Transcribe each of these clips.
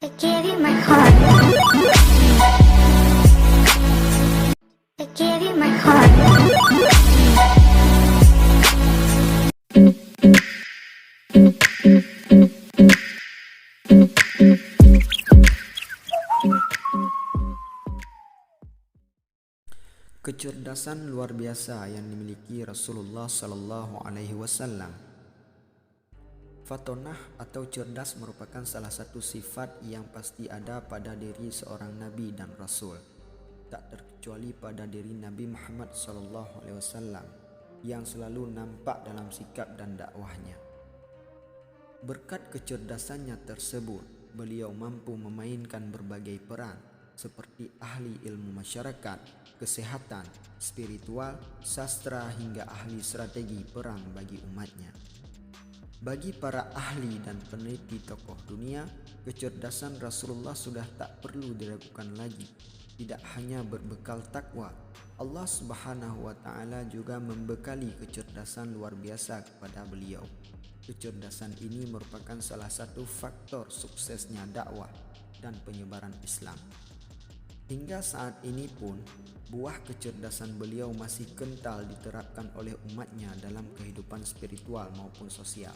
I give you my heart. I give you my heart. Kecerdasan luar biasa yang dimiliki Rasulullah Sallallahu Alaihi Wasallam. Fatonah atau cerdas merupakan salah satu sifat yang pasti ada pada diri seorang nabi dan rasul, tak terkecuali pada diri Nabi Muhammad Sallallahu Alaihi Wasallam yang selalu nampak dalam sikap dan dakwahnya. Berkat kecerdasannya tersebut, beliau mampu memainkan berbagai peran seperti ahli ilmu masyarakat, kesehatan, spiritual, sastra hingga ahli strategi perang bagi umatnya. Bagi para ahli dan peneliti tokoh dunia, kecerdasan Rasulullah sudah tak perlu diragukan lagi. Tidak hanya berbekal takwa, Allah Subhanahu wa taala juga membekali kecerdasan luar biasa kepada beliau. Kecerdasan ini merupakan salah satu faktor suksesnya dakwah dan penyebaran Islam. Hingga saat ini pun, buah kecerdasan beliau masih kental diterapkan oleh umatnya dalam kehidupan spiritual maupun sosial.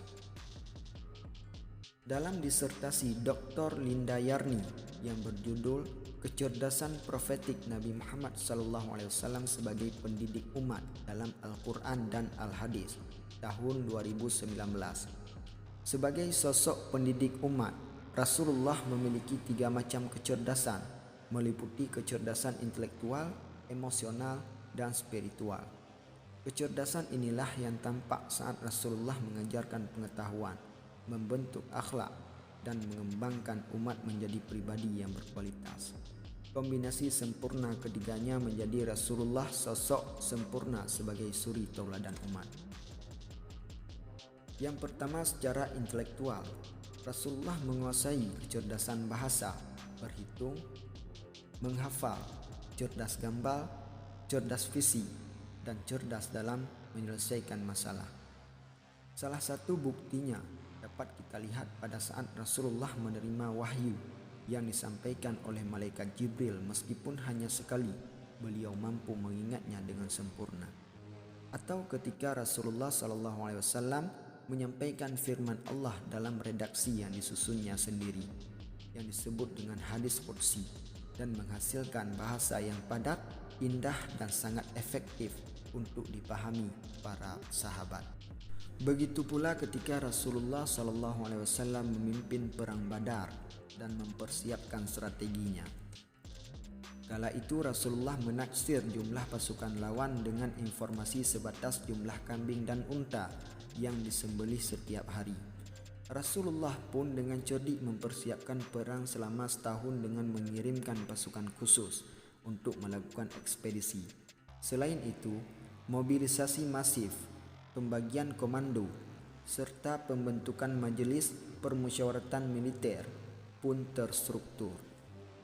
Dalam disertasi Dr. Linda Yarni yang berjudul Kecerdasan Profetik Nabi Muhammad SAW sebagai Pendidik Umat dalam Al-Quran dan Al-Hadis tahun 2019. Sebagai sosok pendidik umat, Rasulullah memiliki 3 macam kecerdasan, meliputi kecerdasan intelektual, emosional, dan spiritual. Kecerdasan inilah yang tampak saat Rasulullah mengajarkan pengetahuan, membentuk akhlak, dan mengembangkan umat menjadi pribadi yang berkualitas. Kombinasi sempurna ketiganya menjadi Rasulullah sosok sempurna sebagai suri tauladan umat. Yang pertama, secara intelektual, Rasulullah menguasai kecerdasan bahasa, berhitung, menghafal, cerdas gambal, cerdas visi, dan cerdas dalam menyelesaikan masalah. Salah satu buktinya dapat kita lihat pada saat Rasulullah menerima wahyu yang disampaikan oleh malaikat Jibril, meskipun hanya sekali, beliau mampu mengingatnya dengan sempurna. Atau ketika Rasulullah SAW menyampaikan firman Allah dalam redaksi yang disusunnya sendiri, yang disebut dengan hadis qudsi, dan menghasilkan bahasa yang padat, indah, dan sangat efektif untuk dipahami para sahabat. Begitu pula ketika Rasulullah SAW memimpin perang Badar dan mempersiapkan strateginya. Kala itu Rasulullah menaksir jumlah pasukan lawan dengan informasi sebatas jumlah kambing dan unta yang disembelih setiap hari. Rasulullah pun dengan cerdik mempersiapkan perang selama setahun dengan mengirimkan pasukan khusus untuk melakukan ekspedisi. Selain itu, mobilisasi masif, pembagian komando, serta pembentukan majelis permusyawaratan militer pun terstruktur.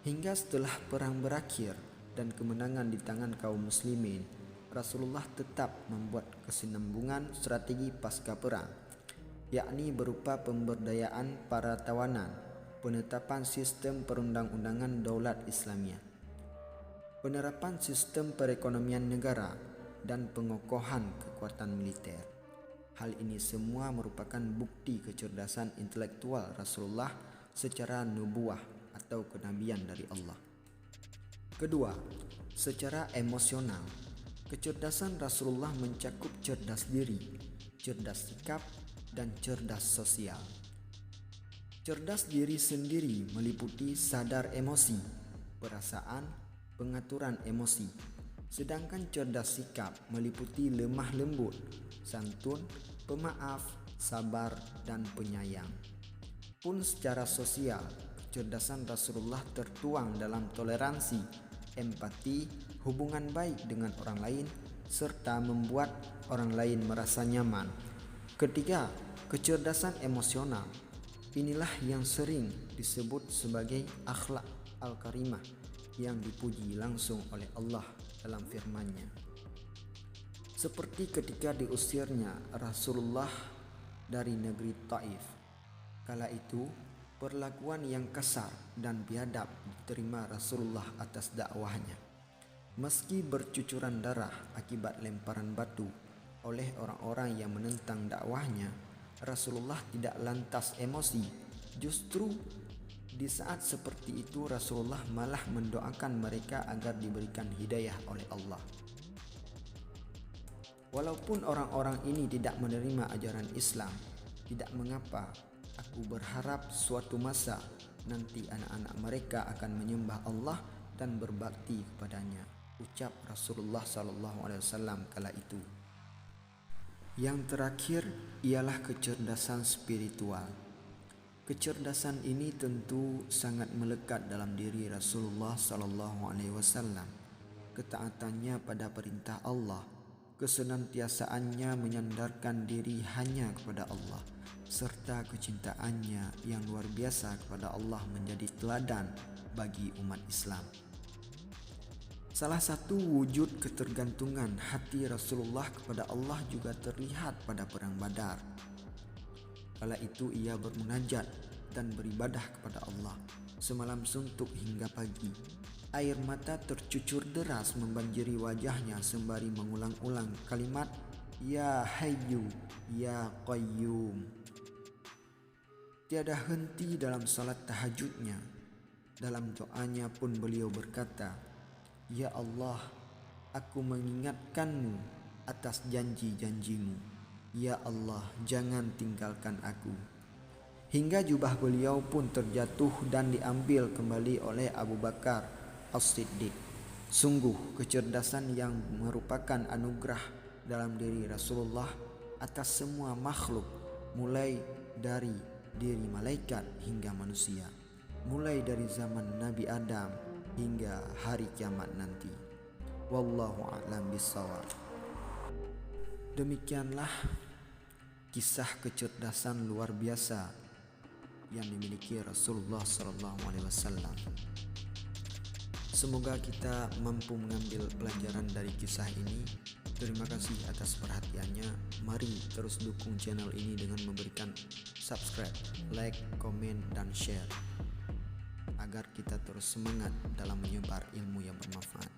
Hingga setelah perang berakhir dan kemenangan di tangan kaum muslimin, Rasulullah tetap membuat kesinambungan strategi pasca perang, yakni berupa pemberdayaan para tawanan, penetapan sistem perundang-undangan daulat Islamiyah, penerapan sistem perekonomian negara, dan pengokohan kekuatan militer. Hal ini semua merupakan bukti kecerdasan intelektual Rasulullah secara nubuah atau kenabian dari Allah. Kedua, secara emosional, kecerdasan Rasulullah mencakup cerdas diri, cerdas sikap, dan cerdas sosial. Cerdas diri sendiri meliputi sadar emosi, perasaan, pengaturan emosi. Sedangkan cerdas sikap meliputi lemah lembut, santun, pemaaf, sabar, dan penyayang. Pun secara sosial, kecerdasan Rasulullah tertuang dalam toleransi, empati, hubungan baik dengan orang lain, serta membuat orang lain merasa nyaman. Ketiga, kecerdasan emosional. Inilah yang sering disebut sebagai akhlak al-karimah yang dipuji langsung oleh Allah dalam firman-Nya. Seperti ketika diusirnya Rasulullah dari negeri Taif. Kala itu, perlakuan yang kasar dan biadab diterima Rasulullah atas dakwahnya. Meski bercucuran darah akibat lemparan batu oleh orang-orang yang menentang dakwahnya, Rasulullah tidak lantas emosi. Justru di saat seperti itu Rasulullah malah mendoakan mereka agar diberikan hidayah oleh Allah. Walaupun orang-orang ini tidak menerima ajaran Islam, tidak mengapa. Aku berharap suatu masa nanti anak-anak mereka akan menyembah Allah dan berbakti kepadanya, ucap Rasulullah SAW kala itu. Yang terakhir ialah kecerdasan spiritual. Kecerdasan ini tentu sangat melekat dalam diri Rasulullah SAW. Ketaatannya pada perintah Allah, kesenantiasaannya menyandarkan diri hanya kepada Allah, serta kecintaannya yang luar biasa kepada Allah menjadi teladan bagi umat Islam. Salah satu wujud ketergantungan hati Rasulullah kepada Allah juga terlihat pada perang Badar. Kala itu ia bermunajat dan beribadah kepada Allah semalam suntuk hingga pagi. Air mata tercucur deras membanjiri wajahnya sembari mengulang-ulang kalimat Ya Hayyu, Ya Qayyum. Tiada henti dalam salat tahajudnya. Dalam doanya pun beliau berkata, Ya Allah, aku mengingatkanmu atas janji-janjimu. Ya Allah, jangan tinggalkan aku. Hingga jubah beliau pun terjatuh dan diambil kembali oleh Abu Bakar As-Siddiq. Sungguh kecerdasan yang merupakan anugerah dalam diri Rasulullah atas semua makhluk, mulai dari diri malaikat hingga manusia, mulai dari zaman Nabi Adam hingga hari kiamat nanti. Wallahu a'lam bishawab. Demikianlah kisah kecerdasan luar biasa yang dimiliki Rasulullah SAW. Semoga kita mampu mengambil pelajaran dari kisah ini. Terima kasih atas perhatiannya. Mari terus dukung channel ini dengan memberikan subscribe, like, komen, dan share agar kita terus semangat dalam menyebar ilmu yang bermanfaat.